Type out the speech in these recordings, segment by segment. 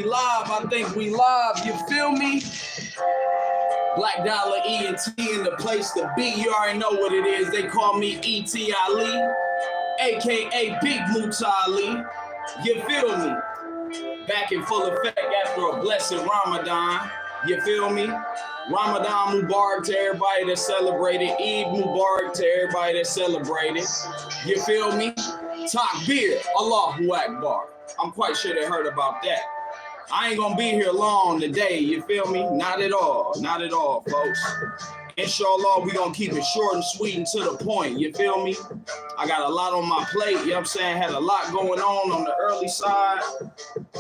Live, I think we live, you feel me? Black Dollar ENT in the place to be. You already know what it is. They call me E.T. Ali, aka Big Muta Ali. You feel me? Back in full effect after a blessed Ramadan. You feel me? Ramadan Mubarak to everybody that celebrated. Eid Mubarak to everybody that celebrated. You feel me? Takbir, Allahu Akbar. I'm quite sure they heard about that. I ain't gonna be here long today, you feel me? Not at all, folks. Inshallah, we gonna keep it short and sweet and to the point, you feel me? I got a lot on my plate, you know what I'm saying? Had a lot going on the early side.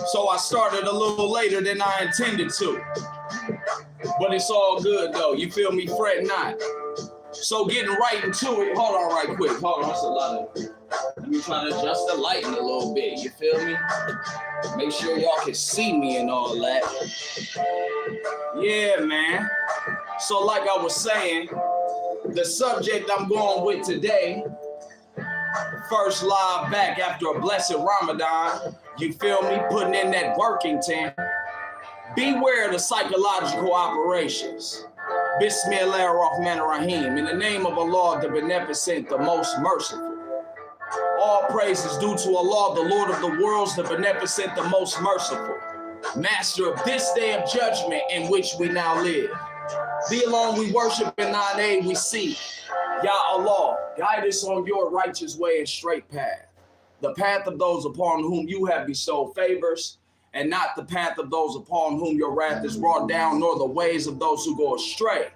So I started a little later than I intended to. But it's all good though, you feel me? Fret not. So getting right into it, hold on right quick, hold on, that's a lot of... Let me try to adjust the lighting a little bit, you feel me? Make sure y'all can see me and all that. Yeah, man. So like I was saying, the subject I'm going with today, first live back after a blessed Ramadan, you feel me? Putting in that working time. Beware of the psychological operations. Bismillahirrahmanirrahim. In the name of Allah, the Beneficent, the Most Merciful. All praise is due to Allah, the Lord of the worlds, the Beneficent, the Most Merciful, Master of this day of judgment in which we now live. Thee alone we worship, and thine aid we seek. Ya Allah, guide us on your righteous way and straight path, the path of those upon whom you have bestowed favors, and not the path of those upon whom your wrath is brought down, nor the ways of those who go astray.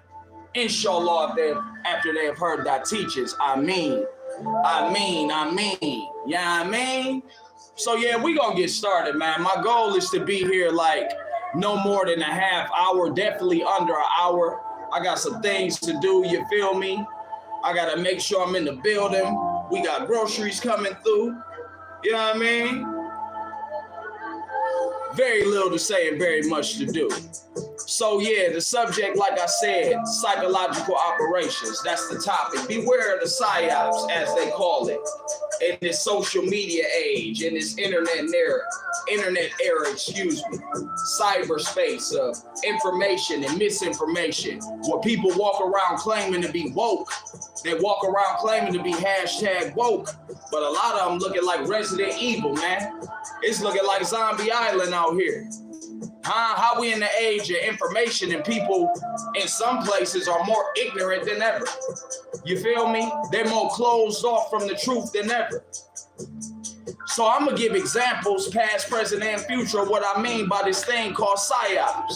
Inshallah, after they have heard thy teachings, Ameen. Yeah, I mean. So yeah, we gonna get started, man. My goal is to be here like no more than a half hour, definitely under an hour. I got some things to do, you feel me? I gotta make sure I'm in the building. We got groceries coming through. You know what I mean? Very little to say and very much to do. So yeah, the subject, like I said, psychological operations. That's the topic. Beware of the psyops, as they call it, in this social media age, in this internet era, cyberspace of information and misinformation, where people walk around claiming to be woke. They walk around claiming to be hashtag woke, but a lot of them looking like Resident Evil, man. It's looking like Zombie Island out here. How we in the age of information and people in some places are more ignorant than ever. You feel me? They're more closed off from the truth than ever. So I'm going to give examples, past, present, and future, of what I mean by this thing called psyops.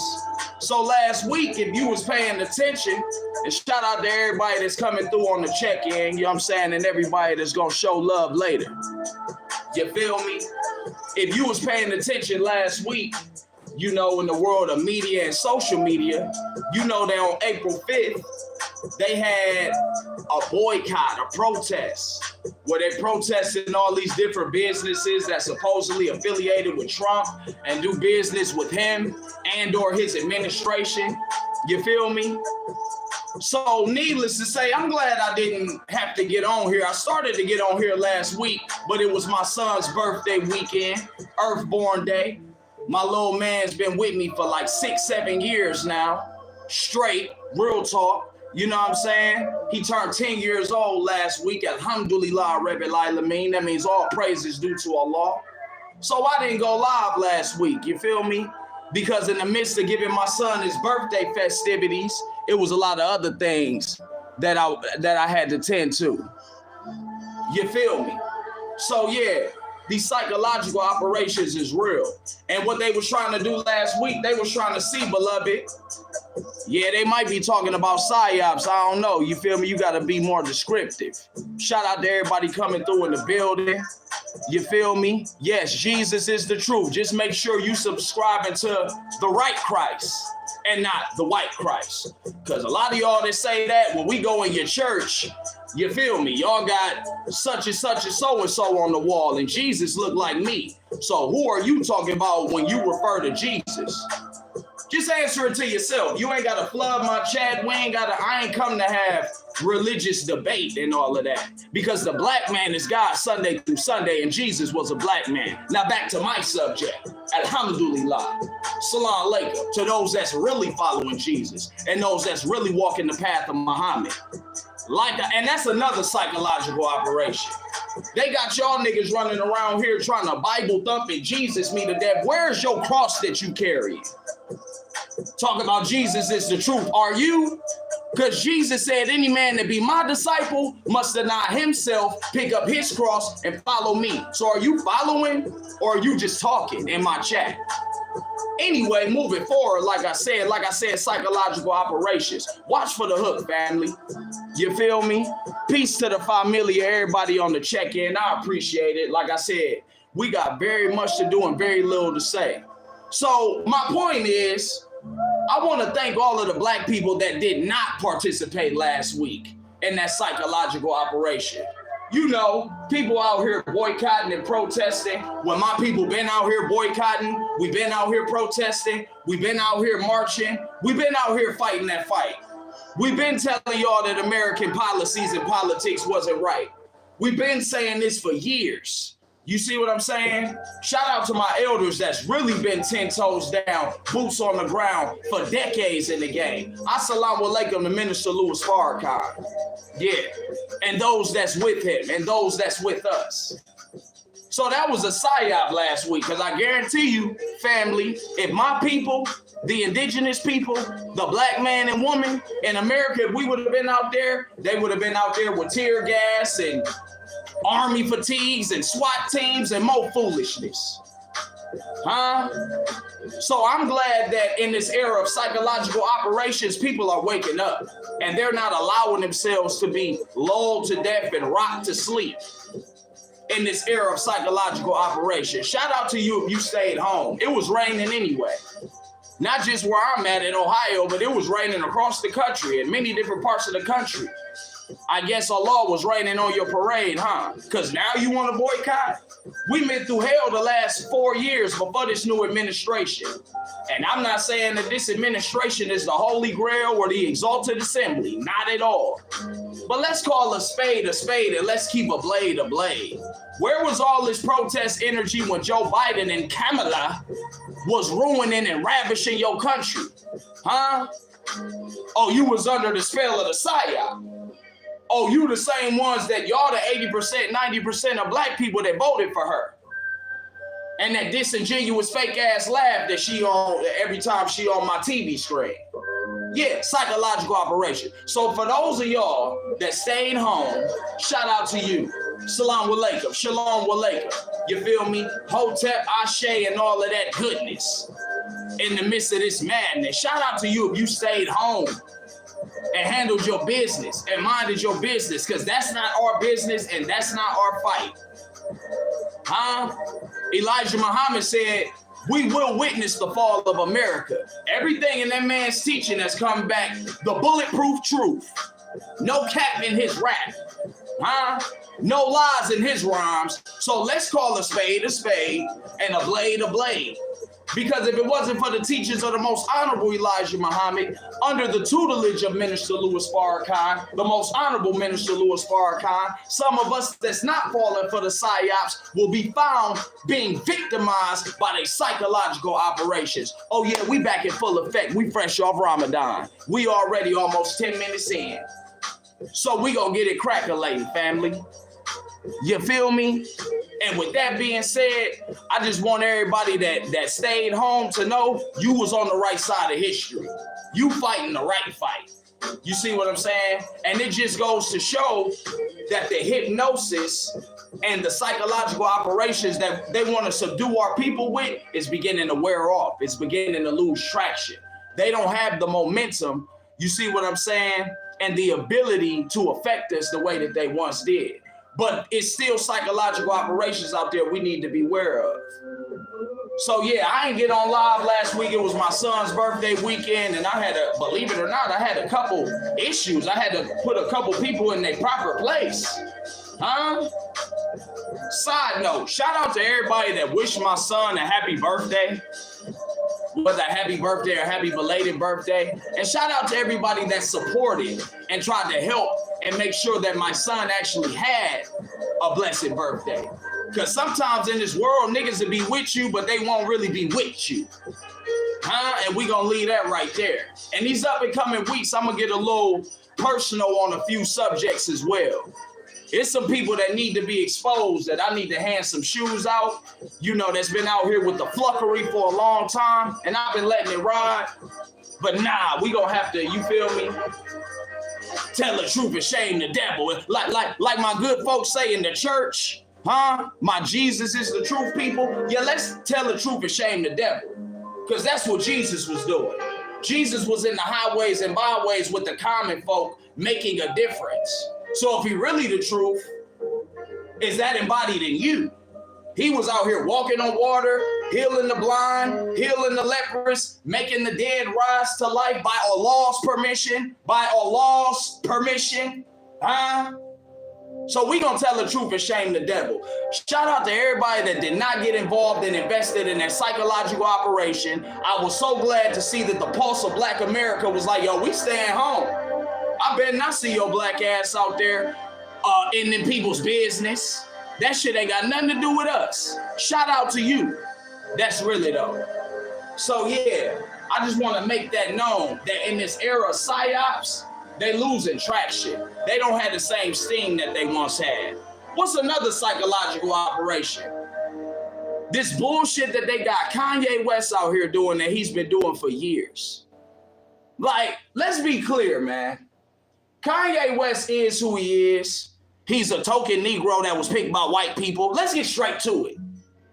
So last week, if you was paying attention, and shout out to everybody that's coming through on the check-in, you know what I'm saying, and everybody that's going to show love later. You feel me? If you was paying attention last week, you know, in the world of media and social media, you know that on April 5th, they had a boycott, a protest, where they protested all these different businesses that supposedly affiliated with Trump and do business with him and or his administration. You feel me? So needless to say, I'm glad I didn't have to get on here. I started to get on here last week, but it was my son's birthday weekend, Earthborn Day. My little man's been with me for like 6-7 years now, straight, real talk. You know what I'm saying? He turned 10 years old last week. Alhamdulillah, Rabbil Alameen. That means all praise is due to Allah. So I didn't go live last week, you feel me? Because in the midst of giving my son his birthday festivities, it was a lot of other things that I had to tend to. You feel me? So yeah, these psychological operations is real. And what they was trying to do last week, they was trying to see, beloved. Yeah, they might be talking about psyops. I don't know. You feel me? You got to be more descriptive. Shout out to everybody coming through in the building. You feel me? Yes, Jesus is the truth. Just make sure you subscribing to the right Christ and not the white Christ. Because a lot of y'all that say that, when we go in your church, you feel me? Y'all got such and such and so on the wall, and Jesus looked like me. So who are you talking about when you refer to Jesus? Just answer it to yourself. You ain't got to flood my chat. I ain't come to have religious debate and all of that. Because the black man is God Sunday through Sunday, and Jesus was a black man. Now back to my subject. Alhamdulillah. Salam alaikum to those that's really following Jesus and those that's really walking the path of Muhammad. And that's another psychological operation. They got y'all niggas running around here trying to Bible thump and Jesus me to death. Where's your cross that you carry? Talking about Jesus is the truth. Are you? Because Jesus said any man that be my disciple must deny himself, pick up his cross, and follow me. So are you following or are you just talking in my chat? Anyway, moving forward, like I said, psychological operations. Watch for the hook, family. You feel me? Peace to the familia, everybody on the check-in. I appreciate it. Like I said, we got very much to do and very little to say. So my point is, I want to thank all of the black people that did not participate last week in that psychological operation. You know, people out here boycotting and protesting. When my people been out here boycotting, we've been out here protesting, we've been out here marching, we've been out here fighting that fight. We've been telling y'all that American policies and politics wasn't right. We've been saying this for years. You see what I'm saying? Shout out to my elders that's really been 10 toes down, boots on the ground for decades in the game. Assalamu alaikum to Minister Louis Farrakhan. Yeah, and those that's with him and those that's with us. So that was a psyop last week, because I guarantee you, family, if my people, the indigenous people, the black man and woman in America, if we would have been out there, they would have been out there with tear gas and army fatigues and SWAT teams and more foolishness. So I'm glad that in this era of psychological operations, people are waking up and they're not allowing themselves to be lulled to death and rocked to sleep in this era of psychological operations. Shout out to you if you stayed home. It was raining anyway. Not just where I'm at in Ohio, but it was raining across the country in many different parts of the country. I guess Allah was raining on your parade, Because now you want to boycott? We been through hell the last 4 years before this new administration. And I'm not saying that this administration is the Holy Grail or the Exalted Assembly. Not at all. But let's call a spade and let's keep a blade a blade. Where was all this protest energy when Joe Biden and Kamala was ruining and ravishing your country? Oh, you was under the spell of the psyop. Oh, you the same ones that y'all the 80%, 90% of black people that voted for her. And that disingenuous fake ass laugh that she on every time she on my TV screen. Yeah, psychological operation. So for those of y'all that stayed home, shout out to you. Salam alaikum, shalom alaikum. You feel me? Hotep, Ashe, and all of that goodness in the midst of this madness. Shout out to you if you stayed home and handled your business and minded your business, because that's not our business and that's not our fight. Elijah Muhammad said, we will witness the fall of America. Everything in that man's teaching has come back, the bulletproof truth. No cap in his rap. No lies in his rhymes. So let's call a spade and a blade. Because if it wasn't for the teachings of the most honorable Elijah Muhammad, under the tutelage of Minister Louis Farrakhan, the most honorable Minister Louis Farrakhan, some of us that's not falling for the psyops will be found being victimized by their psychological operations. Oh yeah, we back in full effect. We fresh off Ramadan. We already almost 10 minutes in. So we gonna get it crackling, family. You feel me? And with that being said, I just want everybody that stayed home to know you was on the right side of history. You fighting the right fight. You see what I'm saying? And it just goes to show that the hypnosis and the psychological operations that they want to subdue our people with is beginning to wear off. It's beginning to lose traction. They don't have the momentum, you see what I'm saying, and the ability to affect us the way that they once did. But it's still psychological operations out there we need to be aware of. So yeah, I didn't get on live last week. It was my son's birthday weekend, and I had to, believe it or not, I had a couple issues. I had to put a couple people in their proper place. Side note, shout out to everybody that wished my son a happy birthday. whether happy birthday or happy belated birthday. And shout out to everybody that supported and tried to help and make sure that my son actually had a blessed birthday. Because sometimes in this world, niggas will be with you, but they won't really be with you. And we gonna leave that right there. And these up and coming weeks, I'm gonna get a little personal on a few subjects as well. It's some people that need to be exposed that I need to hand some shoes out, that's been out here with the fluckery for a long time, and I've been letting it ride. But nah, we gonna have to, you feel me? Tell the truth and shame the devil. Like my good folks say in the church, my Jesus is the truth, people. Yeah, let's tell the truth and shame the devil. Because that's what Jesus was doing. Jesus was in the highways and byways with the common folk making a difference. So if he really the truth, is that embodied in you? He was out here walking on water, healing the blind, healing the lepers, making the dead rise to life by Allah's permission, So we gonna tell the truth and shame the devil. Shout out to everybody that did not get involved and invested in that psychological operation. I was so glad to see that the Pulse of Black America was like, yo, we staying home. I better not see your black ass out there in them people's business. That shit ain't got nothing to do with us. Shout out to you. That's really though. So yeah, I just want to make that known that in this era of psyops, they losing traction. They don't have the same sting that they once had. What's another psychological operation? This bullshit that they got Kanye West out here doing that he's been doing for years. Like, let's be clear, man. Kanye West is who he is. He's a token Negro that was picked by white people. Let's get straight to it.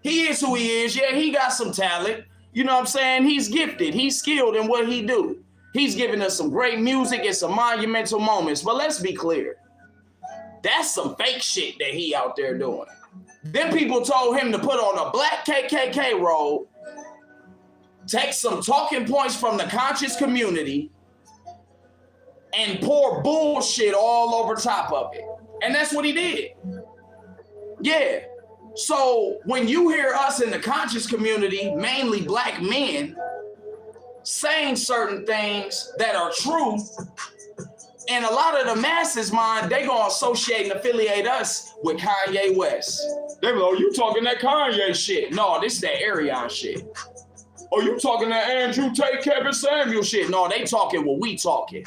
He is who he is. Yeah, he got some talent. You know what I'm saying? He's gifted. He's skilled in what he do. He's giving us some great music and some monumental moments. But let's be clear. That's some fake shit that he out there doing. Then people told him to put on a black KKK robe, take some talking points from the conscious community, and pour bullshit all over top of it. And that's what he did. Yeah. So when you hear us in the conscious community, mainly black men, saying certain things that are true, and a lot of the masses mind, they gonna associate and affiliate us with Kanye West. They be like, oh, you talking that Kanye shit. No, this is that Arion shit. Oh, you talking that Andrew Tate, Kevin Samuel shit. No, they talking what we talking.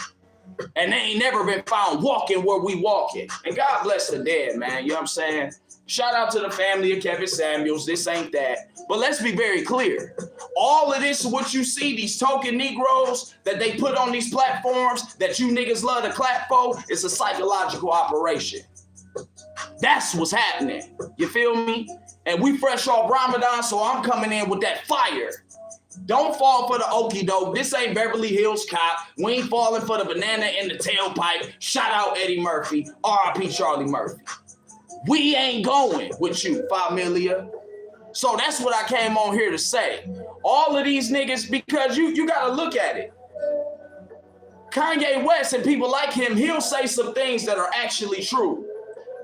And they ain't never been found walking where we walking. And God bless the dead, man. You know what I'm saying? Shout out to the family of Kevin Samuels. This ain't that. But let's be very clear. All of this, what you see, these token Negroes that they put on these platforms that you niggas love to clap for, is a psychological operation. That's what's happening. You feel me? And we fresh off Ramadan, so I'm coming in with that fire. Don't fall for the okie doke. This ain't Beverly Hills Cop. We ain't falling for the banana in the tailpipe. Shout out Eddie Murphy. R.I.P. Charlie Murphy. We ain't going with you, Familia. So that's what I came on here to say. All of these niggas, because you gotta look at it. Kanye West and people like him, he'll say some things that are actually true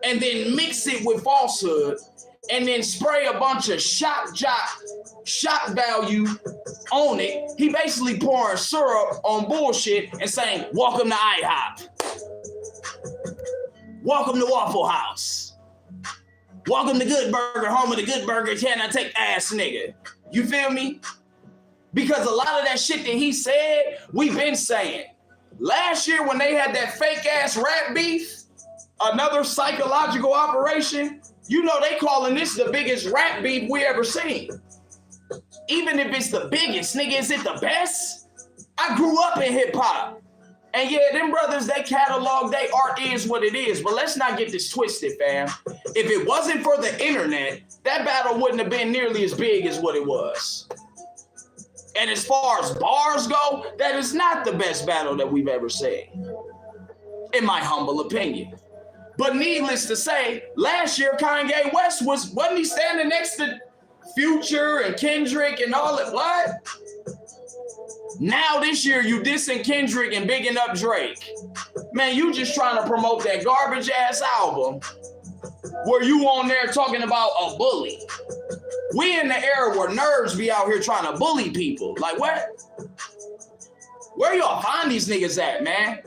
and then mix it with falsehood and then spray a bunch of shock value on it. He basically pouring syrup on bullshit and saying, welcome to IHOP. Welcome to Waffle House. Welcome to Good Burger, home of the Good Burger, can I take ass nigga? You feel me? Because a lot of that shit that he said, we've been saying. Last year when they had that fake ass rap beef, another psychological operation, you know they calling this the biggest rap beef we ever seen. Even if it's the biggest, nigga, is it the best? I grew up in hip hop. And yeah, them brothers, they catalog, they art is what it is. But let's not get this twisted, fam. If it wasn't for the internet, that battle wouldn't have been nearly as big as what it was. And as far as bars go, that is not the best battle that we've ever seen, in my humble opinion. But needless to say, last year Kanye West wasn't he standing next to Future and Kendrick and all that? What? Now this year you dissing Kendrick and bigging up Drake. Man, you just trying to promote that garbage ass album where you on there talking about a bully. We in the era where nerds be out here trying to bully people. Like, what? Where y'all find these niggas at, man?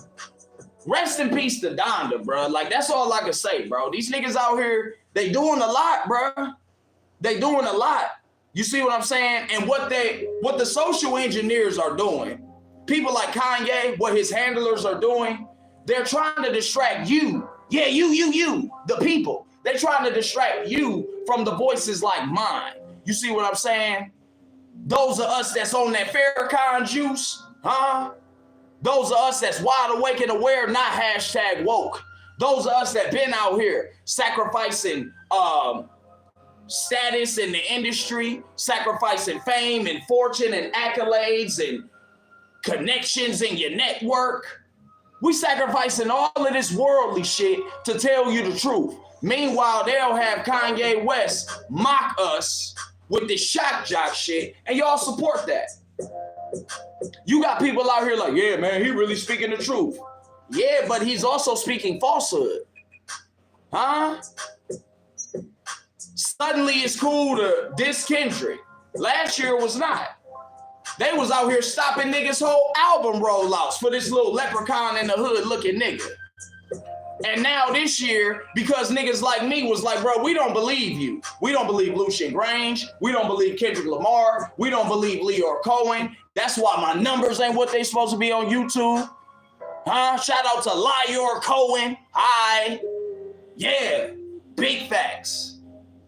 Rest in peace to Donda, bro. Like, that's all I can say, bro. These niggas out here, they doing a lot, bro. They doing a lot. You see what I'm saying? And what the social engineers are doing, people like Kanye, what his handlers are doing, they're trying to distract you. Yeah, you, the people. They're trying to distract you from the voices like mine. You see what I'm saying? Those of us that's on that Farrakhan juice, huh? Those of us that's wide awake and aware, not hashtag woke. Those of us that been out here sacrificing status in the industry, sacrificing fame and fortune and accolades and connections in your network. We sacrificing all of this worldly shit to tell you the truth. Meanwhile, they'll have Kanye West mock us with this shock jock shit, and y'all support that. You got people out here like, yeah, man, he really speaking the truth. Yeah, but he's also speaking falsehood. Huh? Suddenly it's cool to diss Kendrick. Last year it was not. They was out here stopping niggas' whole album rollouts for this little leprechaun in the hood looking nigga. And now this year, because niggas like me was like, bro, we don't believe you. We don't believe Lucian Grange. We don't believe Kendrick Lamar. We don't believe Leor Cohen. That's why my numbers ain't what they supposed to be on YouTube. Huh? Shout out to Leor Cohen. Hi. Yeah. Big facts.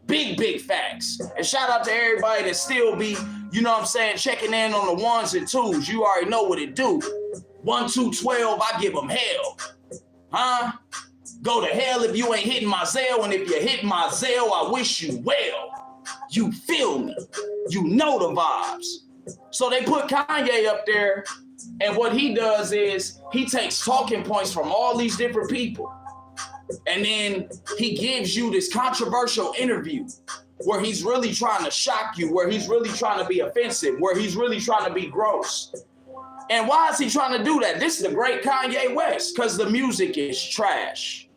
Big facts. And shout out to everybody that still be, you know what I'm saying, checking in on the ones and twos. You already know what it do. 1, 2, 12, I give them hell. Huh? Go to hell if you ain't hitting my Zelle, and if you hit my Zelle, I wish you well. You feel me? You know the vibes. So they put Kanye up there, and what he does is he takes talking points from all these different people, and then he gives you this controversial interview where he's really trying to shock you, where he's really trying to be offensive, where he's really trying to be gross. And why is he trying to do that? This is the great Kanye West, because the music is trash.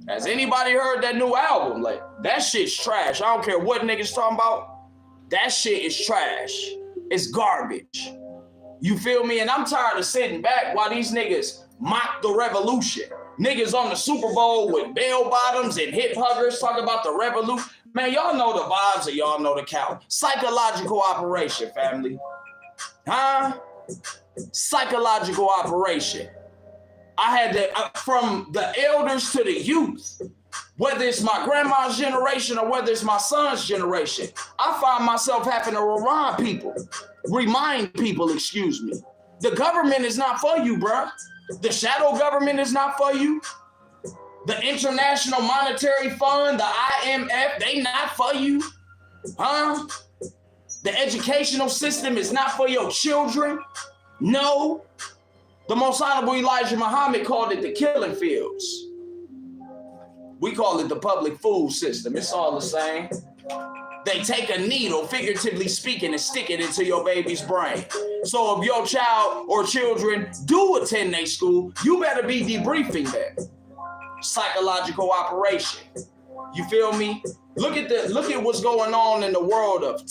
Has anybody heard that new album? Like, that shit's trash. I don't care what niggas talking about. That shit is trash. It's garbage. You feel me? And I'm tired of sitting back while these niggas mock the revolution. Niggas on the Super Bowl with bell bottoms and hip huggers talking about the revolution. Man, y'all know the vibes and y'all know the count. Psychological operation, family. Huh? Psychological operation. I had to, from the elders to the youth, whether it's my grandma's generation or whether it's my son's generation, I find myself having to remind people, excuse me. The government is not for you, bruh. The shadow government is not for you. The International Monetary Fund, the IMF, they not for you. Huh? The educational system is not for your children. No. The Most Honorable Elijah Muhammad called it the killing fields. We call it the public food system. It's all the same. They take a needle, figuratively speaking, and stick it into your baby's brain. So if your child or children do attend their school, you better be debriefing them. Psychological operation. You feel me? Look at what's going on in the world of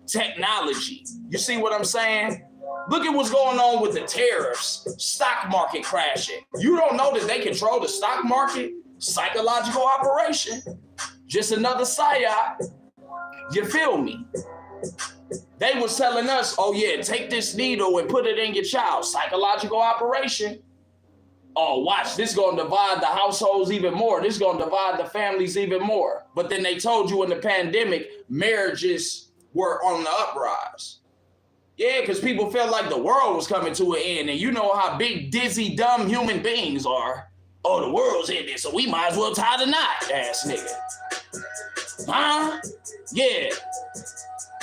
technology. You see what I'm saying? Look at what's going on with the tariffs, stock market crashing. You don't know that they control the stock market? Psychological operation. Just another psyop. You feel me? They was telling us, oh yeah, take this needle and put it in your child. Psychological operation. Oh, watch, this is going to divide the households even more. This is going to divide the families even more. But then they told you in the pandemic, marriages were on the uprise. Yeah, because people felt like the world was coming to an end. And you know how big, dizzy, dumb human beings are. Oh, the world's ended, so we might as well tie the knot, ass nigga. Huh? Yeah.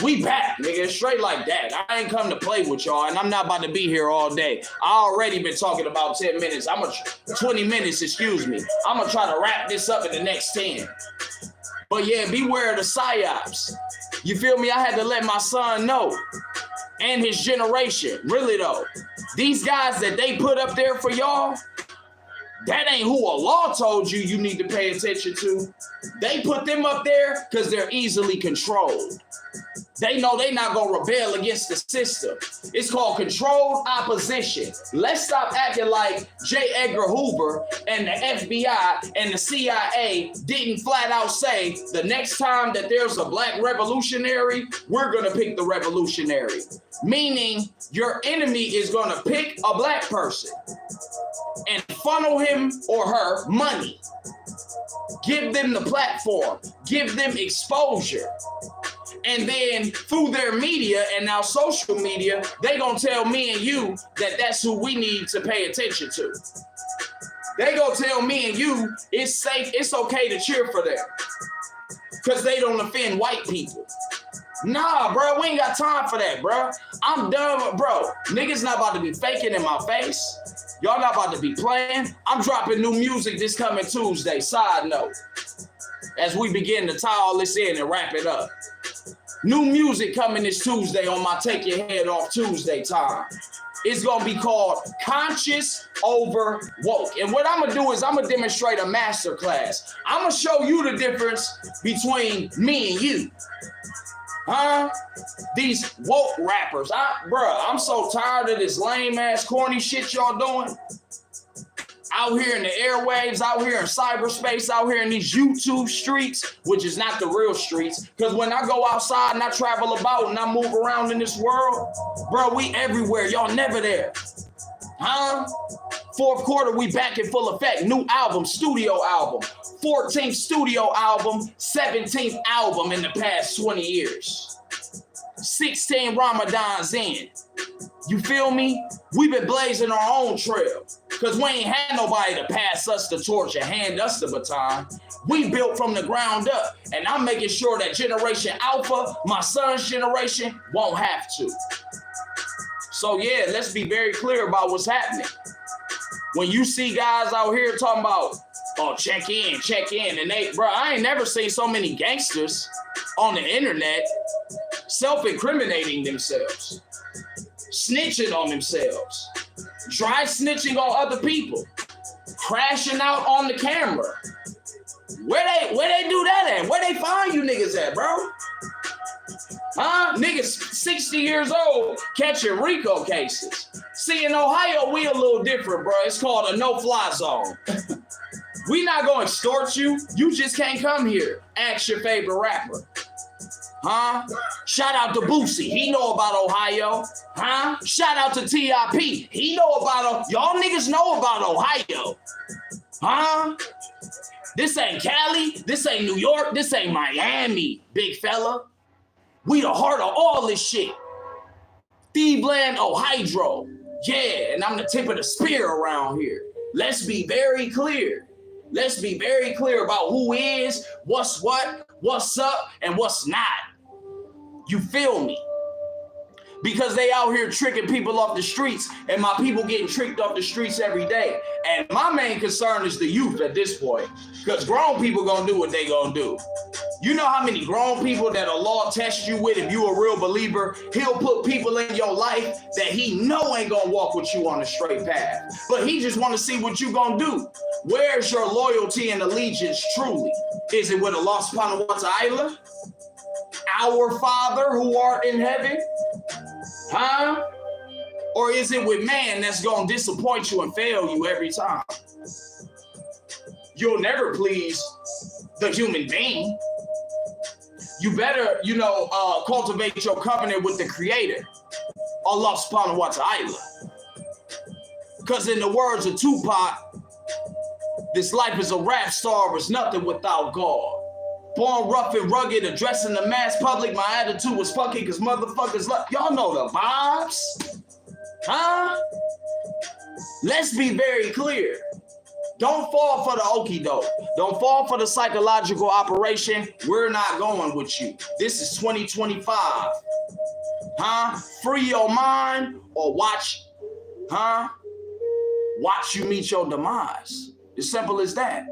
We back, nigga, straight like that. I ain't come to play with y'all, and I'm not about to be here all day. I already been talking about 10 minutes. 20 minutes, excuse me. I'm gonna try to wrap this up in the next 10. But yeah, beware of the psyops. You feel me? I had to let my son know, and his generation, really though. These guys that they put up there for y'all, That ain't who Allah told you need to pay attention to. They put them up there because they're easily controlled. They know they're not going to rebel against the system. It's called controlled opposition. Let's stop acting like J. Edgar Hoover and the FBI and the CIA didn't flat out say the next time that there's a black revolutionary, we're going to pick the revolutionary. Meaning your enemy is going to pick a black person and funnel him or her money. Give them the platform. Give them exposure. And then through their media and now social media, they gonna tell me and you that that's who we need to pay attention to. They gonna tell me and you it's safe, it's okay to cheer for them because they don't offend white people. Nah, bro, we ain't got time for that, bro. I'm done with, bro. Niggas not about to be faking in my face. Y'all not about to be playing. I'm dropping new music this coming Tuesday. Side note, as we begin to tie all this in and wrap it up. New music coming this Tuesday on my Take Your Head Off Tuesday time. It's going to be called Conscious Over Woke. And what I'm going to do is I'm going to demonstrate a master class. I'm going to show you the difference between me and you. Huh? These woke rappers. I'm so tired of this lame ass corny shit y'all doing. Out here in the airwaves, out here in cyberspace, out here in these YouTube streets, which is not the real streets. Because when I go outside and I travel about and I move around in this world, bro, we everywhere. Y'all never there. Huh? Fourth quarter, we back in full effect. New album, studio album. 14th studio album, 17th album in the past 20 years. 16 Ramadans in. You feel me? We've been blazing our own trail because we ain't had nobody to pass us the torch and hand us the baton. We built from the ground up, and I'm making sure that Generation Alpha, my son's generation, won't have to. So yeah, let's be very clear about what's happening. When you see guys out here talking about, oh, check in, and I ain't never seen so many gangsters on the internet self-incriminating themselves. Snitching on themselves, dry snitching on other people, crashing out on the camera. Where they do that at? Where they find you niggas at, bro? Huh? Niggas 60 years old catching RICO cases. See, in Ohio, we a little different, bro. It's called a no-fly zone. We not gonna extort you. You just can't come here. Ask your favorite rapper. Huh? Shout out to Boosie. He know about Ohio. Huh? Shout out to T.I.P. He know about y'all niggas know about Ohio. Huh? This ain't Cali. This ain't New York. This ain't Miami, big fella. We the heart of all this shit. Thieveland, Ohio. Yeah, and I'm the tip of the spear around here. Let's be very clear. Let's be very clear about who is, what's what, what's up, and what's not. You feel me? Because they out here tricking people off the streets, and my people getting tricked off the streets every day. And my main concern is the youth at this point, because grown people gonna do what they gonna do. You know how many grown people that Allah test you with if you a real believer? He'll put people in your life that he know ain't gonna walk with you on a straight path, but he just want to see what you gonna do. Where's your loyalty and allegiance truly? Is it with Allah subhanahu wa ta'ala? Our Father who art in heaven? Huh? Or is it with man that's gonna disappoint you and fail you every time? You'll never please the human being. You better, cultivate your covenant with the Creator, Allah subhanahu wa ta'ala. Because in the words of Tupac, this life is a rap star, is nothing without God. Born rough and rugged, addressing the mass public, my attitude was fucking because motherfuckers love. Y'all know the vibes. Huh? Let's be very clear. Don't fall for the okie doke. Don't fall for the psychological operation. We're not going with you. This is 2025. Huh? Free your mind or watch you meet your demise. As simple as that.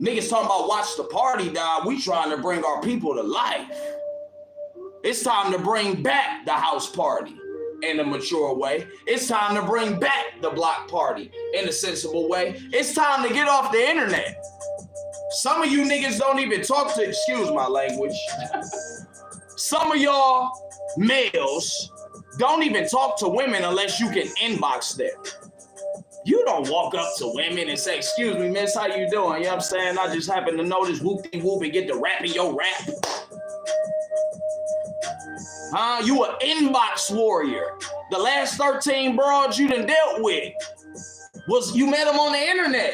Niggas talking about watch the party die. We trying to bring our people to life. It's time to bring back the house party. in a mature way. It's time to bring back the block party in a sensible way. It's time to get off the internet. Some of you niggas don't even talk to, excuse my language. Some of y'all males don't even talk to women unless you can inbox them. You don't walk up to women and say, excuse me, miss, how you doing? You know what I'm saying? I just happen to notice whoop-de-whoop and get the rap in your rap. You an inbox warrior. The last 13 broads you done dealt with was you met them on the internet.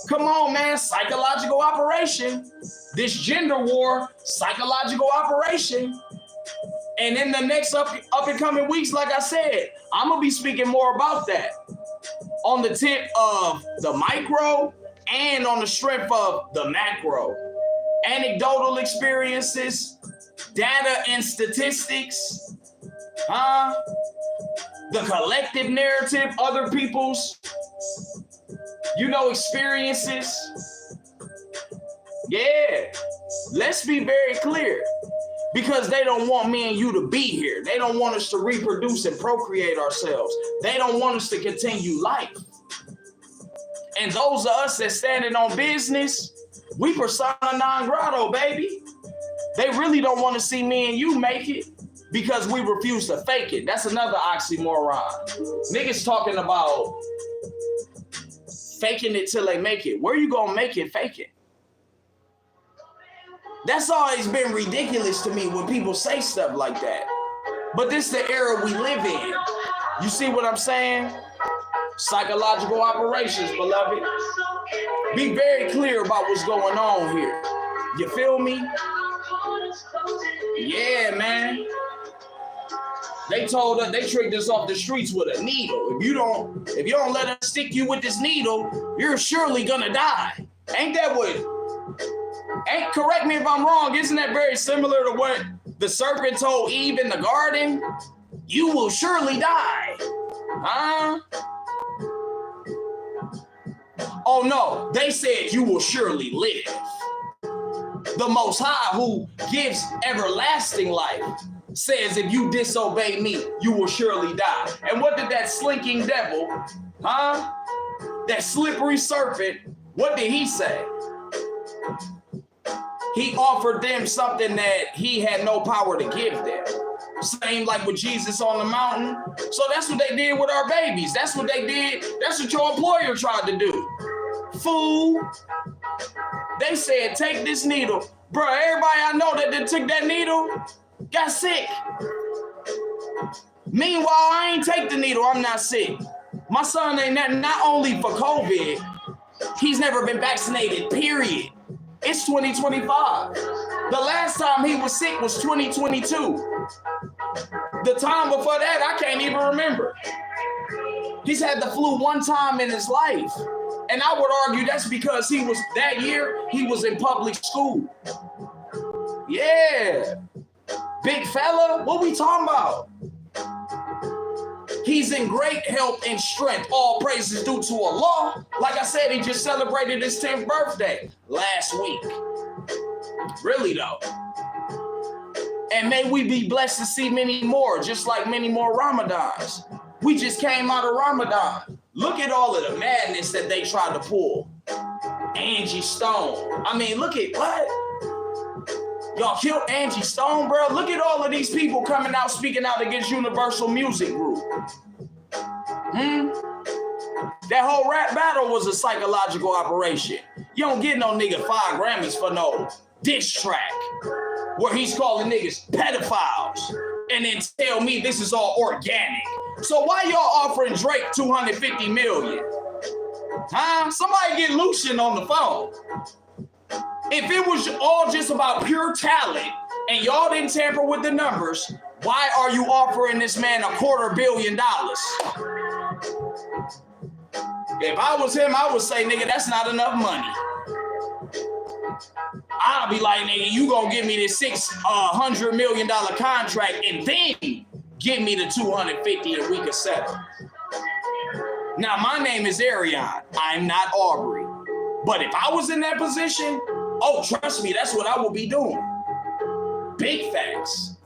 Come on, man, psychological operation. This gender war, psychological operation. And in the next up and coming weeks, like I said, I'm gonna be speaking more about that on the tip of the micro and on the strength of the macro. Anecdotal experiences, data and statistics, the collective narrative, other people's, experiences. Yeah, let's be very clear. Because they don't want me and you to be here. They don't want us to reproduce and procreate ourselves. They don't want us to continue life. And those of us that standing on business, we persona non grata, baby. They really don't want to see me and you make it because we refuse to fake it. That's another oxymoron. Niggas talking about faking it till they make it. Where you gonna make it fake it? That's always been ridiculous to me when people say stuff like that. But this is the era we live in. You see what I'm saying? Psychological operations, beloved. Be very clear about what's going on here. You feel me? Yeah, man. They told us, they tricked us off the streets with a needle. If you don't let us stick you with this needle, you're surely gonna die. Ain't that what? Correct me if I'm wrong, isn't that very similar to what the serpent told Eve in the garden? You will surely die. Oh no, they said you will surely live. The Most High, who gives everlasting life, says if you disobey me, you will surely die. And what did that slinking devil, that slippery serpent, what did he say? He offered them something that he had no power to give them. Same like with Jesus on the mountain. So that's what they did with our babies. That's what they did. That's what your employer tried to do. Fool. They said, take this needle. Bro, everybody I know that took that needle got sick. Meanwhile, I ain't take the needle. I'm not sick. My son ain't not only for COVID, he's never been vaccinated, period. It's 2025. The last time he was sick was 2022. The time before that, I can't even remember. He's had the flu one time in his life. And I would argue that's because that year, he was in public school. Yeah. Big fella, what we talking about? He's in great health and strength. All praises due to Allah. Like I said, he just celebrated his 10th birthday last week. Really though. And may we be blessed to see many more, just like many more Ramadans. We just came out of Ramadan. Look at all of the madness that they tried to pull. Angie Stone. I mean, look at what? Y'all killed Angie Stone, bro. Look at all of these people coming out, speaking out against Universal Music Group. That whole rap battle was a psychological operation. You don't get no nigga 5 Grammys for no diss track where he's calling niggas pedophiles and then tell me this is all organic. So why y'all offering Drake $250 million? Somebody get Lucian on the phone. If it was all just about pure talent and y'all didn't tamper with the numbers, why are you offering this man $250 million? If I was him, I would say, nigga, that's not enough money. I'll be like, nigga, you gonna give me this $600 million contract and then give me the 250 and we can settle. Now, my name is Arion. I'm not Aubrey. But if I was in that position, oh, trust me, that's what I would be doing. Big facts.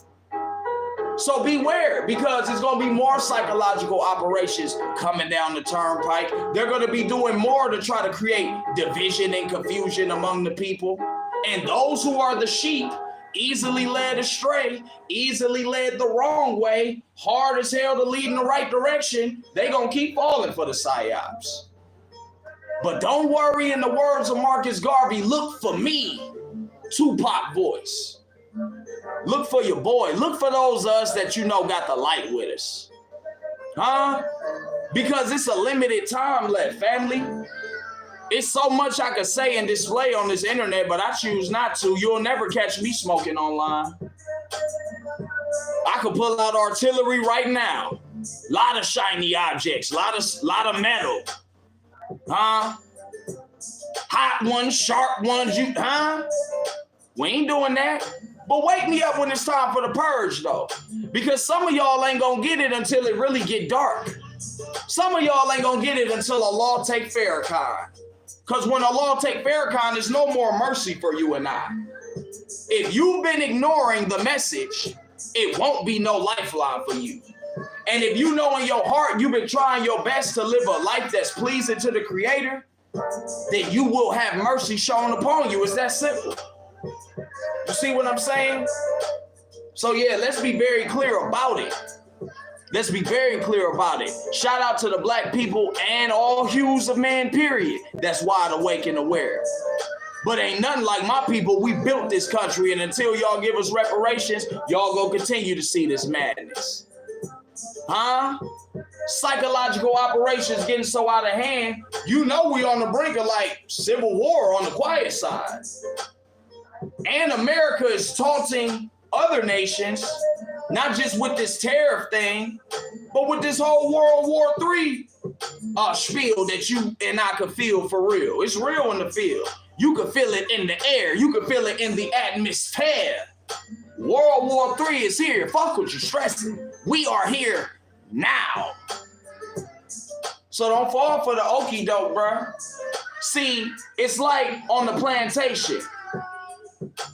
So beware, because it's going to be more psychological operations coming down the turnpike. They're going to be doing more to try to create division and confusion among the people. And those who are the sheep, easily led astray, easily led the wrong way, hard as hell to lead in the right direction, they going to keep falling for the psyops. But don't worry, in the words of Marcus Garvey, look for me, Tupac voice. Look for your boy. Look for those of us that you know got the light with us. Huh? Because it's a limited time left, family. It's so much I could say and display on this internet, but I choose not to. You'll never catch me smoking online. I could pull out artillery right now. A lot of shiny objects, a lot of metal. Huh? Hot ones, sharp ones, We ain't doing that. But wake me up when it's time for the purge, though. Because some of y'all ain't gonna get it until it really get dark. Some of y'all ain't gonna get it until Allah take Farrakhan. Because when Allah take Farrakhan, there's no more mercy for you and I. If you've been ignoring the message, it won't be no lifeline for you. And if you know in your heart you've been trying your best to live a life that's pleasing to the Creator, then you will have mercy shown upon you. It's that simple. You see what I'm saying? So yeah, let's be very clear about it. Let's be very clear about it. Shout out to the black people and all hues of man, period. That's wide awake and aware. But ain't nothing like my people. We built this country, and until y'all give us reparations, y'all gonna continue to see this madness. Huh? Psychological operations getting so out of hand, you know we on the brink of like civil war on the quiet side. And America is taunting other nations, not just with this tariff thing, but with this whole World War III spiel that you and I could feel for real. It's real in the field. You could feel it in the air. You could feel it in the atmosphere. World War III is here. Fuck what you're stressing. We are here now. So don't fall for the okie doke, bro. See, it's like on the plantation.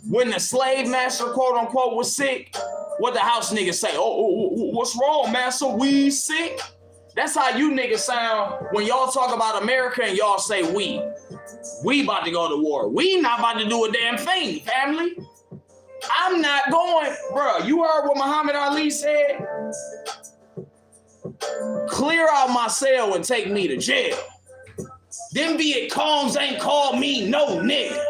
When the slave master, quote unquote, was sick, what the house niggas say? Oh, what's wrong, master? We sick? That's how you niggas sound when y'all talk about America and y'all say we. We about to go to war. We not about to do a damn thing, family. I'm not going, bro. You heard what Muhammad Ali said? Clear out my cell and take me to jail. Them Viet Congs ain't called me no nigga.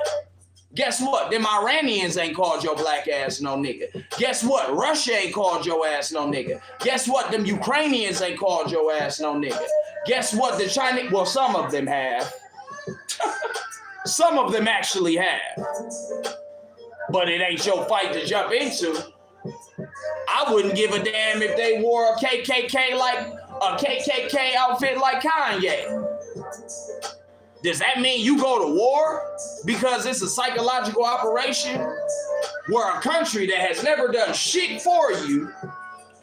Guess what? Them Iranians ain't called your black ass no nigga. Guess what? Russia ain't called your ass no nigga. Guess what? Them Ukrainians ain't called your ass no nigga. Guess what? The Chinese, well, some of them have. Some of them actually have. But it ain't your fight to jump into. I wouldn't give a damn if they wore a KKK outfit like Kanye. Does that mean you go to war because it's a psychological operation where a country that has never done shit for you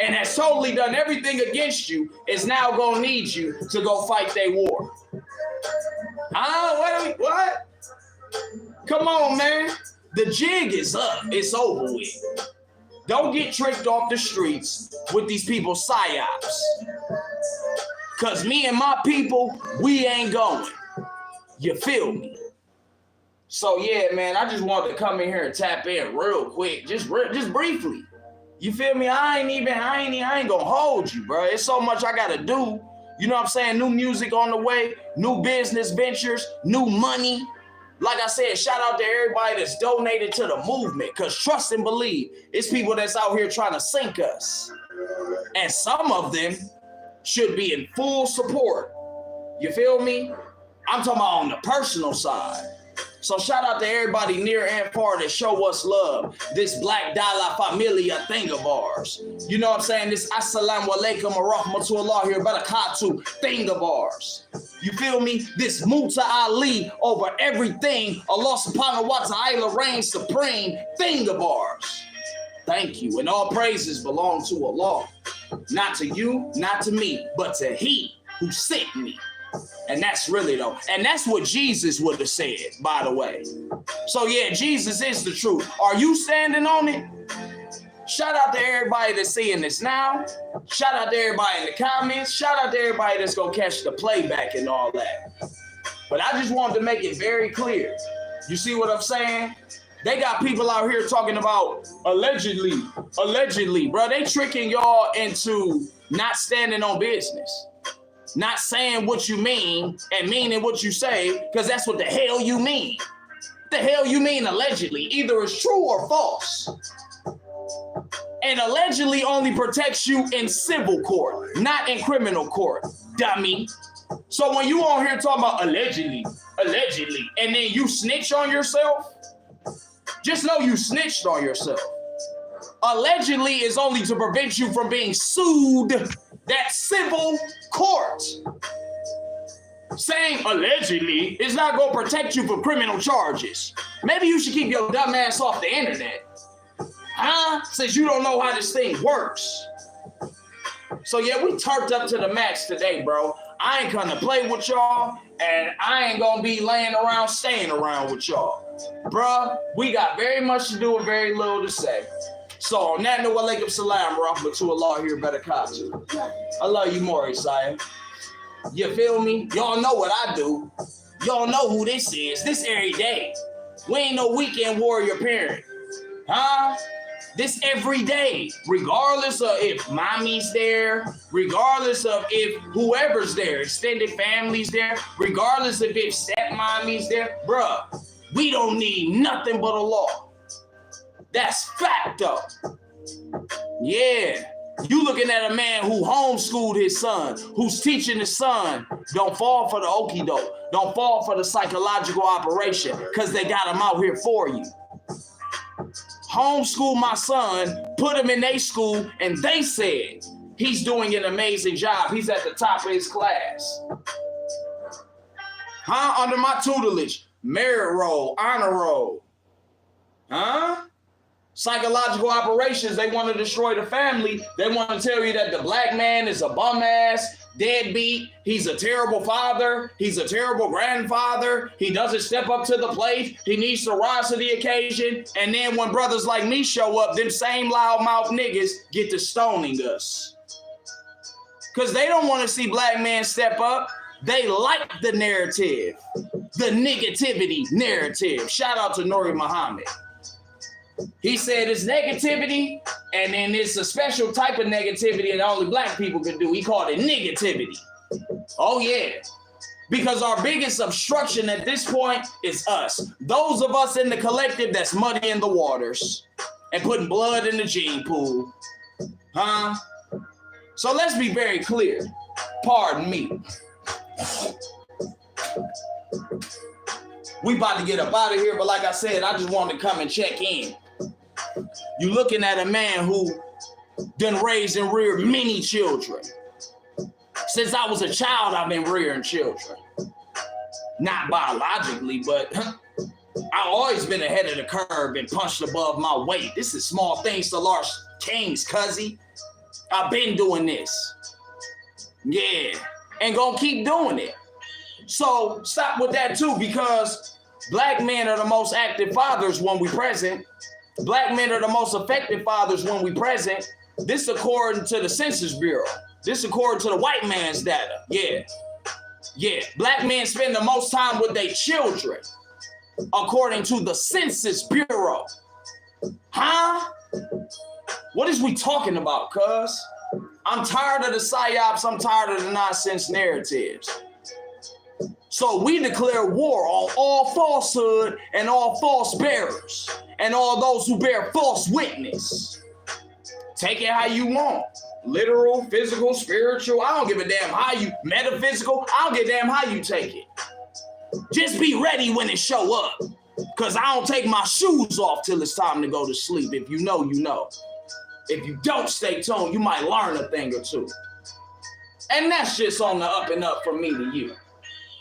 and has totally done everything against you is now gonna need you to go fight their war? What? Come on, man. The jig is up. It's over with. Don't get tricked off the streets with these people's psyops. Cause me and my people, we ain't going. You feel me? So yeah, man, I just wanted to come in here and tap in real quick, just briefly. You feel me? I ain't gonna hold you, bro. It's so much I gotta do. You know what I'm saying? New music on the way, new business ventures, new money. Like I said, shout out to everybody that's donated to the movement, because trust and believe, it's people that's out here trying to sink us. And some of them should be in full support. You feel me? I'm talking about on the personal side. So shout out to everybody near and far that show us love. This Black Dollaar Familia thing of ours. You know what I'm saying? This Assalamu alaikum wa rahmatullah here, barakatuh thing of ours. You feel me? This Muta Ali over everything. Allah subhanahu wa ta'ala reigns supreme thing of ours. Thank you. And all praises belong to Allah. Not to you, not to me, but to He who sent me. And that's really though. And that's what Jesus would have said, by the way. So yeah, Jesus is the truth. Are you standing on it? Shout out to everybody that's seeing this now. Shout out to everybody in the comments. Shout out to everybody that's gonna catch the playback and all that. But I just wanted to make it very clear. You see what I'm saying? They got people out here talking about allegedly, bro. They tricking y'all into not standing on business, not saying what you mean and meaning what you say, because that's what the hell you mean. The hell you mean allegedly? Either it's true or false. And allegedly only protects you in civil court, not in criminal court, dummy. So when you on here talking about allegedly, and then you snitch on yourself, just know you snitched on yourself. Allegedly is only to prevent you from being sued that civil court. Saying allegedly is not going to protect you from criminal charges. Maybe you should keep your dumb ass off the internet. Huh? Since you don't know how this thing works. So yeah, we turned up to the max today, bro. I ain't gonna play with y'all, and I ain't gonna be laying around, staying around with y'all. Bruh, we got very much to do and very little to say. So on that note, alaikum salam, rahmatullah here, better cop to. I love you more, Isaiah. You feel me? Y'all know what I do. Y'all know who this is. This every day. We ain't no weekend warrior parent. Huh? This every day, regardless of if mommy's there, regardless of if whoever's there, extended family's there, regardless of if stepmommy's there, bruh, we don't need nothing but a law. That's fact though. Yeah. You looking at a man who homeschooled his son, who's teaching his son, don't fall for the okie doke. Don't fall for the psychological operation, because they got him out here for you. Homeschool my son, put him in their school, and they said he's doing an amazing job. He's at the top of his class. Huh? Under my tutelage, merit roll, honor roll. Huh? Psychological operations, they want to destroy the family. They want to tell you that the black man is a bum ass, deadbeat. He's a terrible father. He's a terrible grandfather. He doesn't step up to the plate. He needs to rise to the occasion. And then when brothers like me show up, them same loudmouth niggas get to stoning us. Because they don't want to see black men step up. They like the narrative, the negativity narrative. Shout out to Nuri Muhammad. He said it's negativity, and then it's a special type of negativity that only black people can do. He called it negativity. Oh, yeah. Because our biggest obstruction at this point is us. Those of us in the collective that's muddying the waters and putting blood in the gene pool. Huh? So let's be very clear. Pardon me. We about to get up out of here, but like I said, I just wanted to come and check in. You looking at a man who done raised and reared many children. Since I was a child, I've been rearing children. Not biologically, but I've always been ahead of the curve and punched above my weight. This is small things to large kings, cuzzy. I've been doing this. Yeah, and gonna keep doing it. So stop with that too, because black men are the most active fathers when we present. Black men are the most effective fathers when we present. This according to the Census Bureau. This according to the white man's data. Yeah. Yeah. Black men spend the most time with their children, according to the Census Bureau. Huh? What is we talking about, cuz? I'm tired of the psyops. I'm tired of the nonsense narratives. So we declare war on all falsehood and all false bearers and all those who bear false witness. Take it how you want. Literal, physical, spiritual. I don't give a damn how you, metaphysical. I don't give a damn how you take it. Just be ready when it show up. Because I don't take my shoes off till it's time to go to sleep. If you know, you know. If you don't stay tuned, you might learn a thing or two. And that's just on the up and up from me to you.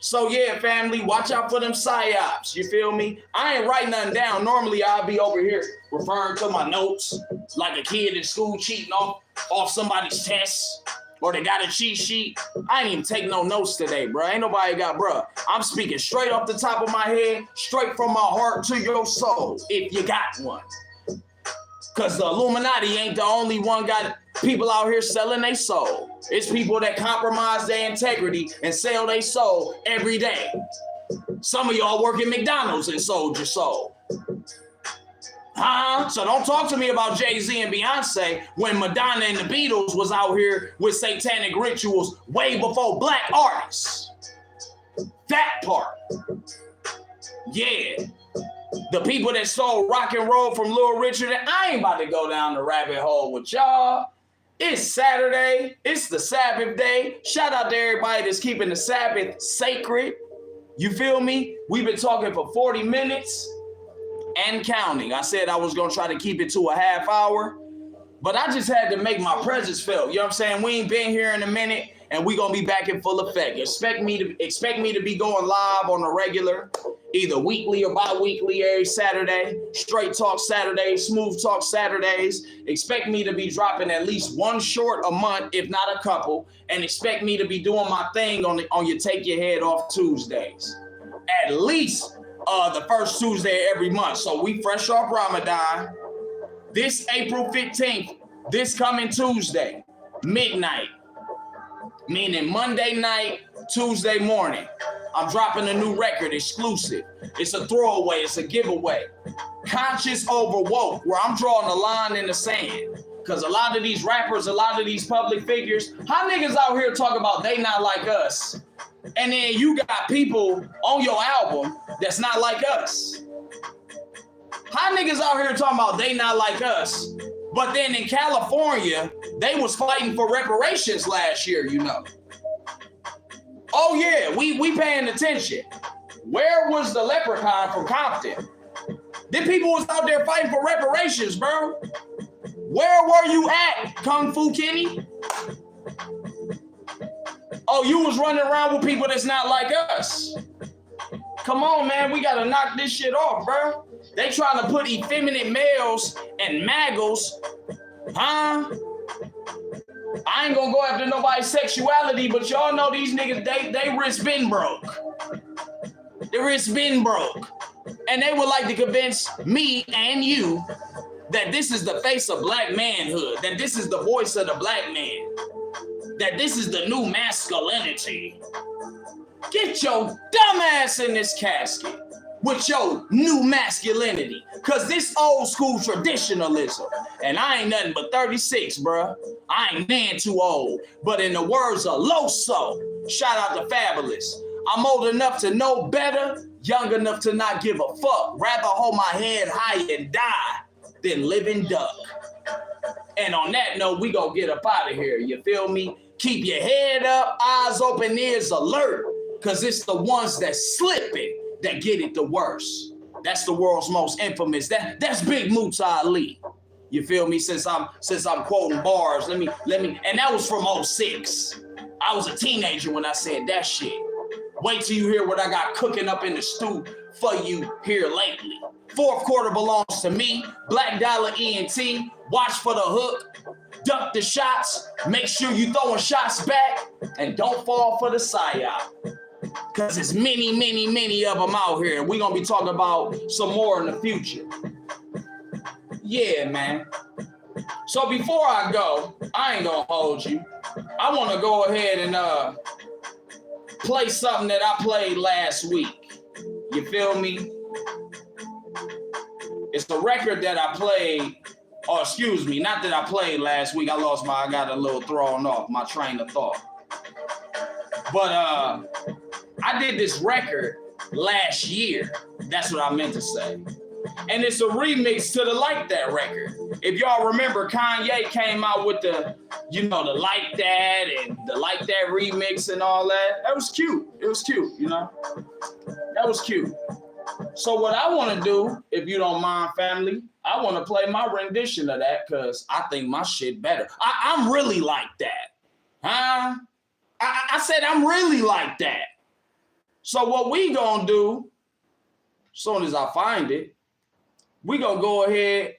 So yeah, family, watch out for them psyops. You feel me? I ain't writing nothing down. Normally, I'll be over here referring to my notes like a kid in school cheating off somebody's tests, or they got a cheat sheet. I ain't even take no notes today, bro. Ain't nobody got, bro. I'm speaking straight off the top of my head, straight from my heart to your soul, if you got one. Because the Illuminati ain't the only one got people out here selling their soul. It's people that compromise their integrity and sell their soul every day. Some of y'all work at McDonald's and sold your soul. So don't talk to me about Jay-Z and Beyonce when Madonna and the Beatles was out here with satanic rituals way before black artists. That part. Yeah. The people that sold rock and roll from Little Richard, I ain't about to go down the rabbit hole with y'all. It's Saturday. It's the Sabbath day. Shout out to everybody that's keeping the Sabbath sacred. You feel me? We've been talking for 40 minutes and counting. I said I was going to try to keep it to a half hour, but I just had to make my presence felt. You know what I'm saying? We ain't been here in a minute, and we going to be back in full effect. Expect me to be going live on a regular, either weekly or bi-weekly every Saturday. Straight Talk Saturdays, Smooth Talk Saturdays. Expect me to be dropping at least one short a month, if not a couple, and expect me to be doing my thing on your Take Your Head Off Tuesdays. At least the first Tuesday every month. So we fresh off Ramadan. This April 15th, this coming Tuesday, midnight, meaning Monday night, Tuesday morning, I'm dropping a new record exclusive. It's a throwaway, it's a giveaway. Conscious over woke, where I'm drawing a line in the sand. Because a lot of these rappers, a lot of these public figures, how niggas out here talk about they not like us? And then you got people on your album that's not like us. How niggas out here talking about they not like us? But then in California, they was fighting for reparations last year, you know. Oh yeah, we paying attention. Where was the leprechaun from Compton? Them people was out there fighting for reparations, bro. Where were you at, Kung Fu Kenny? Oh, you was running around with people that's not like us. Come on, man, we gotta knock this shit off, bro. They trying to put effeminate males and maggles, huh? I ain't gonna go after nobody's sexuality, but y'all know these niggas, they wrist been broke. Their wrist been broke. And they would like to convince me and you that this is the face of black manhood, that this is the voice of the black man, that this is the new masculinity. Get your dumb ass in this casket with your new masculinity, because this old school traditionalism, and I ain't nothing but 36, bruh. I ain't man too old, but in the words of Loso, shout out to Fabulous, I'm old enough to know better, young enough to not give a fuck, rather hold my head high and die than live and duck. And on that note, we gonna get up out of here, you feel me? Keep your head up, eyes open, ears alert, because it's the ones that slipping that get it the worst. That's the world's most infamous. That's Big Muta Ali. You feel me? Since I'm quoting bars, let me, and that was from 06. I was a teenager when I said that shit. Wait till you hear what I got cooking up in the stew for you here lately. Fourth quarter belongs to me. Black Dollar ENT. Watch for the hook. Duck the shots. Make sure you throwing shots back. And don't fall for the psyop. Because there's many of them out here. And we're going to be talking about some more in the future. Yeah, man. So before I go, I ain't going to hold you. I want to go ahead and play something that I played last week. You feel me? It's the record that I played, or excuse me, not that I played last week. I got a little thrown off my train of thought. But I did this record last year. That's what I meant to say. And it's a remix to the Like That record. If y'all remember, Kanye came out with the Like That and the Like That remix and all that. That was cute. It was cute, you know? That was cute. So what I want to do, if you don't mind, family, I want to play my rendition of that because I think my shit better. I'm really like that. Huh? I said I'm really like that. So what we gonna do, as soon as I find it, we gonna go ahead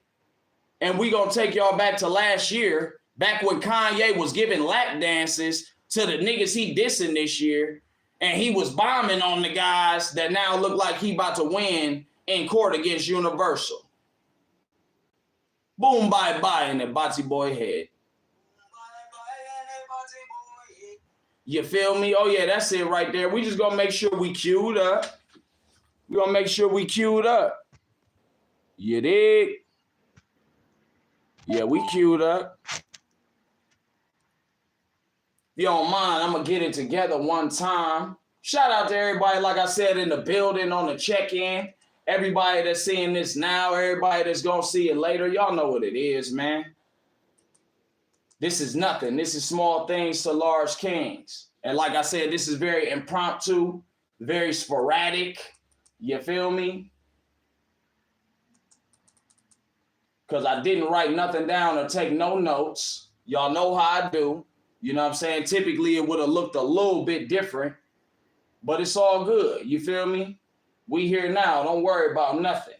and we gonna take y'all back to last year, back when Kanye was giving lap dances to the niggas he dissing this year, and he was bombing on the guys that now look like he about to win in court against Universal. Boom, bye, bye, in the Bati boy head. You feel me? Oh, yeah, that's it right there. We just gonna make sure we queued up. We gonna make sure we queued up. You dig? Yeah, we queued up. If you don't mind, I'm gonna get it together one time. Shout out to everybody, like I said, in the building, on the check-in. Everybody that's seeing this now, everybody that's gonna see it later. Y'all know what it is, man. This is nothing. This is small things to large kings. And like I said, this is very impromptu, very sporadic. You feel me? Because I didn't write nothing down or take no notes. Y'all know how I do. You know what I'm saying? Typically, it would have looked a little bit different. But it's all good. You feel me? We here now. Don't worry about nothing.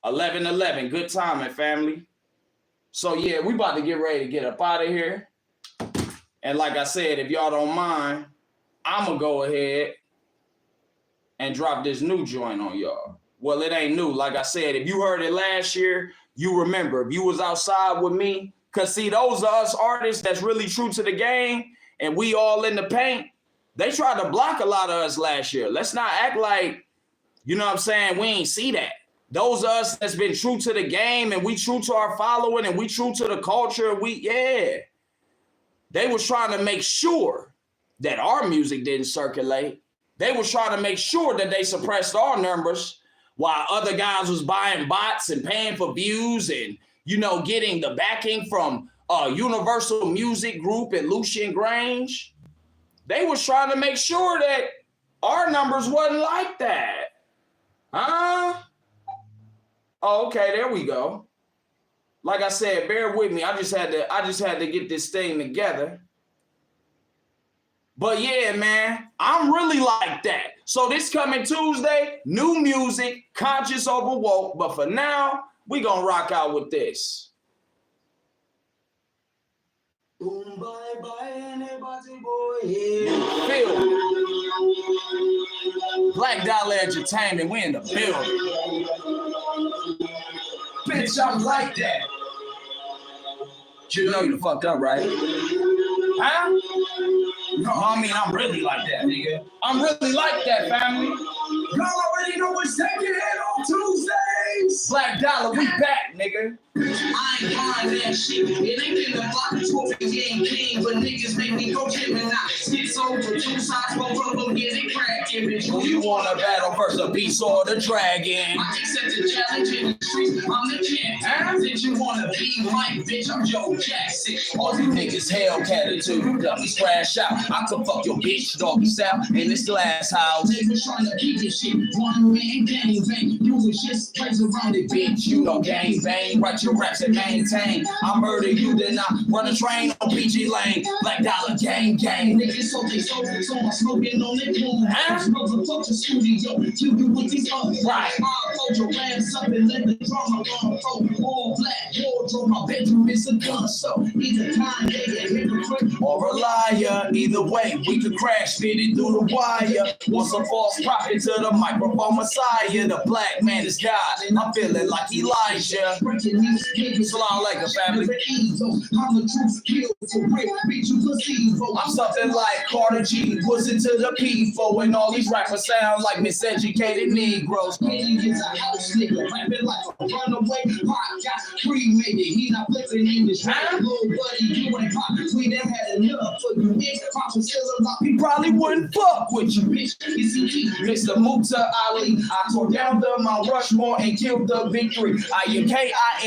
11:11. Good timing, family. So, yeah, we about to get ready to get up out of here. And like I said, if y'all don't mind, I'm going to go ahead and drop this new joint on y'all. Well, it ain't new. Like I said, if you heard it last year, you remember. If you was outside with me, because see, those are us artists that's really true to the game, and we all in the paint. They tried to block a lot of us last year. Let's not act like, you know what I'm saying, we ain't see that. Those of us that's been true to the game, and we true to our following, and we true to the culture, They was trying to make sure that our music didn't circulate. They was trying to make sure that they suppressed our numbers while other guys was buying bots and paying for views and, you know, getting the backing from Universal Music Group and Lucian Grange. They was trying to make sure that our numbers wasn't like that. Huh? Oh, okay, there we go. Like I said, bear with me. I just had to get this thing together. But yeah, man, I'm really like that. So this coming Tuesday, new music, conscious over woke. But for now, we gonna rock out with this. Boom, bye, bye, anybody, boy, yeah. Phil. Black Dollaar Entertainment, we in the building. Bitch, I'm like that. You know you fucked up, right? Huh? No, I mean, I'm really like that, nigga. I'm really like that, family. Y'all already know what's taking head on Tuesdays. Black Dollaar, we back, nigga. I ain't buying that shit. It ain't in the block of 12 game king, but niggas make me go Gemini. Six over, two sides, both of them getting cracking, bitch. Who you wanna battle first, the beast or the dragon? I accept the challenge in the streets, I'm the champ. Did you wanna be Mike, bitch? I'm Joe Jackson. All you niggas Hellcat until you dummies crash out. I could fuck your bitch, doggy style, in this glass house. Niggas trying to keep this shit. One man gang bang. You was just crazy around it, bitch. You know gang bang. Write your raps and maintain. I murder you, then I run a train on PG Lane. Black Dollaar gang gang. Niggas so they so I'm smoking on it. Motherfucker studio. You do with these others. Right. I'll hold your ass up and let the drama run. All black wardrobe. My bedroom is a gun. So either Kanye, a hypocrite, or a liar. Either way, we could crash fit it through the wire. What's a false prophet to the microphone messiah? The black man is God. I'm feeling like Elijah. Salam alaikum, family. I'm something like Carter G. Puts it to the people, and all these rappers sound like miseducated Negroes. Is a house nigga rapping like a runaway pop. Got cremated. He not flipping in this rap. Little buddy, you ain't pop. We never had enough for you, bitch. Pop was still alive. He probably wouldn't fuck with you, bitch. Mr. Muta Ali. I tore down the Mount Rushmore and killed the victory. I am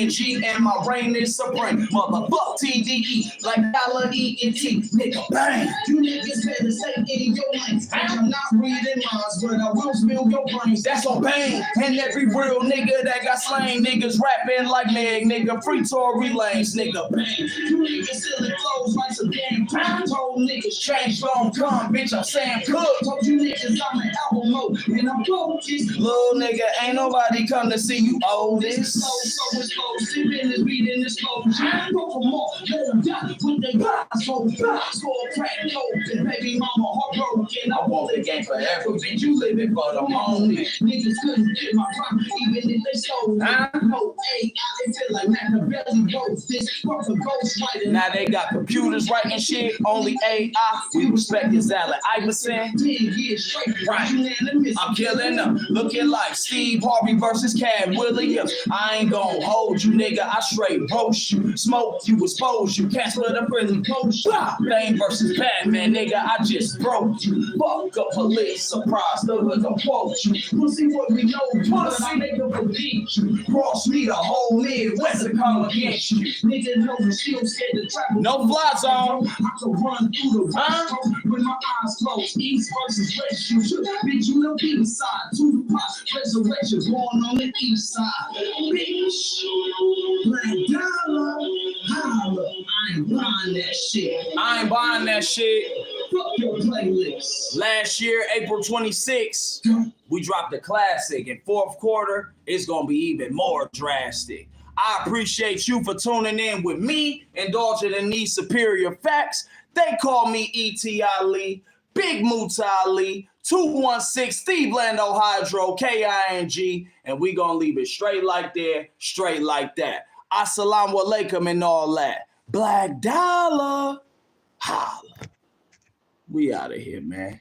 King and my reign is supreme. Motherfuck TDE, like Dollaar ENT, nigga bang. You niggas better say in your lanes. I'm not reading minds, but I will spill your brains. That's on pain. And every real nigga that got slain, niggas rapping like Meg, nigga free Tory Lanez, nigga bang. You niggas still in clothes like some damn time. Told niggas change don't come, bitch. I'm Sam Cook. Told you niggas I'm an album mode, and I'm focused. Little nigga, ain't nobody come to see you oldest. So exposed, sipping this beat in this cold. Go for more, let them die with they eyes. Score crack open, baby mama heartbroken. I want the ain't forever, bitch. You living for the moment. Niggas couldn't get my prime, even if they stole it. No AI until like Machiavelli wrote this. Fuck a ghostwriter. Now they got computers writing shit, only AI. We respect his Allen Iverson. 10 years straight, Right. unanimous. I'm killing them, looking like Steve Harvey versus Cat Williams. I ain't gon' hold you, nigga. I straight roast you, smoke you, expose you. Can't split a friendly post. Bang versus Batman, nigga. I just broke you. Fuck a police surprise, the hood gon' quote you. We'll see what we know, but I make them believe you. Cross me the whole Midwest and come against you. Nigga know we still scared to travel. No fly zone. I can run through the west coast with my eyes closed. East versus west, you should. Bitch, you look east side. To the pot, resurrection, born on the east side. Bitch, $1, holla. I ain't buying that shit. I ain't buying that shit. Fuck your playlist. Last year, April 26th, we dropped a classic. In fourth quarter, it's gonna be even more drastic. I appreciate you for tuning in with me, indulging in these superior facts. They call me E.T. Ali, Big Muta Ali, 216 Steve Lando Hydro, King, and we gonna leave it straight like that, straight like that. Assalamu alaikum and all that. Black Dollar, holla. We out of here, man.